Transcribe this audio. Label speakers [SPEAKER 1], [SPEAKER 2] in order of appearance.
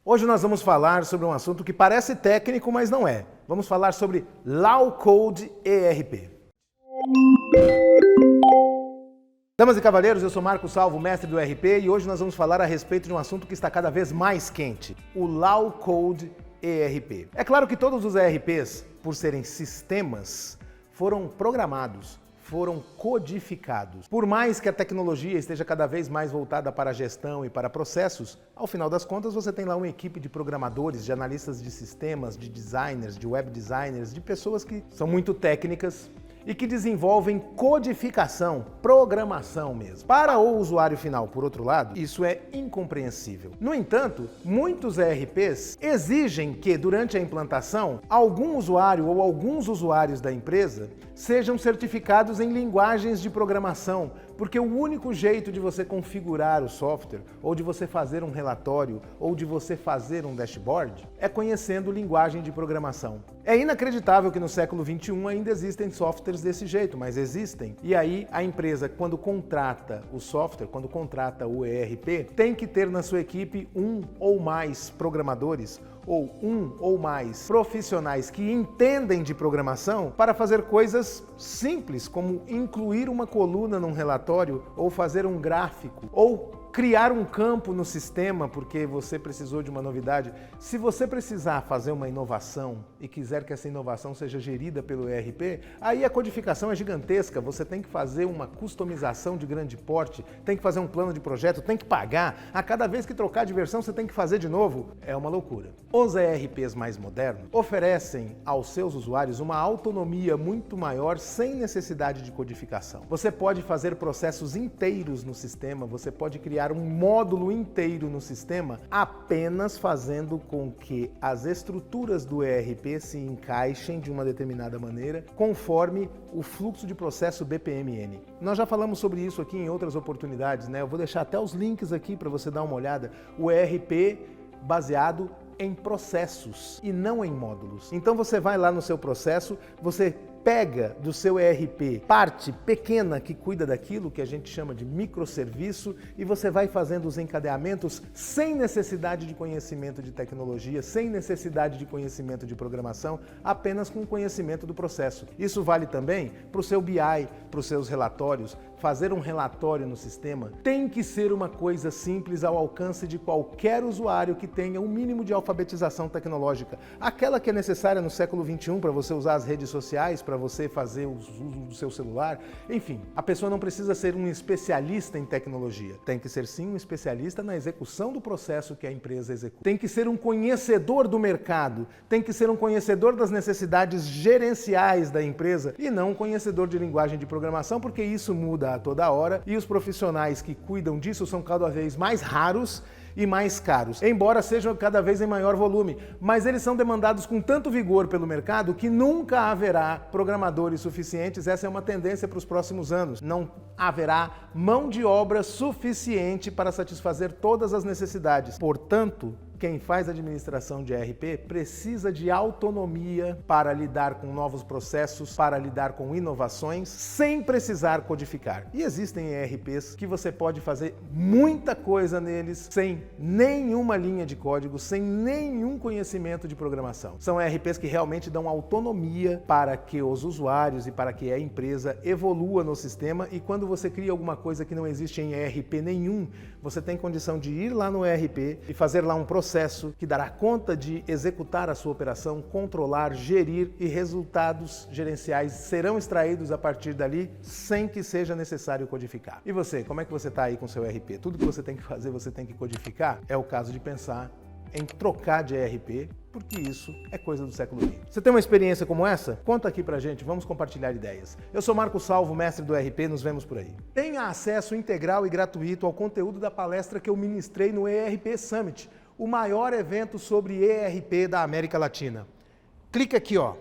[SPEAKER 1] Hoje nós vamos falar sobre um assunto que parece técnico, mas não é. Vamos falar sobre Low-Code ERP. Damas e cavalheiros, eu sou Marco Salvo, mestre do ERP, e hoje nós vamos falar a respeito de um assunto que está cada vez mais quente, o Low-Code ERP. É claro que todos os ERPs, por serem sistemas, foram programados, foram codificados. Por mais que a tecnologia esteja cada vez mais voltada para a gestão e para processos, ao final das contas você tem lá uma equipe de programadores, de analistas de sistemas, de designers, de web designers, de pessoas que são muito técnicas e que desenvolvem codificação, programação mesmo. Para o usuário final, por outro lado, isso é incompreensível. No entanto, muitos ERPs exigem que, durante a implantação, algum usuário ou alguns usuários da empresa sejam certificados em linguagens de programação, porque o único jeito de você configurar o software, ou de você fazer um relatório, ou de você fazer um dashboard, é conhecendo linguagem de programação. É inacreditável que no século XXI ainda existem softwares desse jeito, mas existem. E aí a empresa, quando contrata o software, quando contrata o ERP, tem que ter na sua equipe um ou mais programadores, ou um ou mais profissionais que entendem de programação para fazer coisas simples, como incluir uma coluna num relatório, ou fazer um gráfico, ou criar um campo no sistema porque você precisou de uma novidade. Se você precisar fazer uma inovação e quiser que essa inovação seja gerida pelo ERP, aí a codificação é gigantesca, você tem que fazer uma customização de grande porte, tem que fazer um plano de projeto, tem que pagar, a cada vez que trocar de versão você tem que fazer de novo. É uma loucura. Os ERPs mais modernos oferecem aos seus usuários uma autonomia muito maior sem necessidade de codificação. Você pode fazer processos inteiros no sistema, você pode criar um módulo inteiro no sistema apenas fazendo com que as estruturas do ERP se encaixem de uma determinada maneira conforme o fluxo de processo BPMN. Nós já falamos sobre isso aqui em outras oportunidades, né? Eu vou deixar até os links aqui para você dar uma olhada. O ERP baseado em processos e não em módulos. Então você vai lá no seu processo, você pega do seu ERP parte pequena que cuida daquilo que a gente chama de microserviço e você vai fazendo os encadeamentos sem necessidade de conhecimento de tecnologia, sem necessidade de conhecimento de programação, apenas com conhecimento do processo. Isso vale também para o seu BI, para os seus relatórios. Fazer um relatório no sistema tem que ser uma coisa simples ao alcance de qualquer usuário que tenha um mínimo de alfabetização tecnológica. Aquela que é necessária no século XXI para você usar as redes sociais, para você fazer o uso do seu celular. Enfim, a pessoa não precisa ser um especialista em tecnologia. Tem que ser sim um especialista na execução do processo que a empresa executa. Tem que ser um conhecedor do mercado, tem que ser um conhecedor das necessidades gerenciais da empresa e não um conhecedor de linguagem de programação, porque isso muda a toda hora e os profissionais que cuidam disso são cada vez mais raros e mais caros, embora sejam cada vez em maior volume, mas eles são demandados com tanto vigor pelo mercado que nunca haverá programadores suficientes. Essa é uma tendência para os próximos anos. Não haverá mão de obra suficiente para satisfazer todas as necessidades. Portanto, quem faz administração de ERP precisa de autonomia para lidar com novos processos, para lidar com inovações, sem precisar codificar. E existem ERPs que você pode fazer muita coisa neles sem nenhuma linha de código, sem nenhum conhecimento de programação. São ERPs que realmente dão autonomia para que os usuários e para que a empresa evolua no sistema, e quando você cria alguma coisa que não existe em ERP nenhum, você tem condição de ir lá no ERP e fazer lá um processo que dará conta de executar a sua operação, controlar, gerir, e resultados gerenciais serão extraídos a partir dali sem que seja necessário codificar. E você, como é que você está aí com o seu ERP? Tudo que você tem que fazer, você tem que codificar? É o caso de pensar em trocar de ERP, porque isso é coisa do século XX. Você tem uma experiência como essa? Conta aqui pra gente, vamos compartilhar ideias. Eu sou Marco Salvo, mestre do ERP, nos vemos por aí. Tenha acesso integral e gratuito ao conteúdo da palestra que eu ministrei no ERP Summit, o maior evento sobre ERP da América Latina. Clica aqui, ó.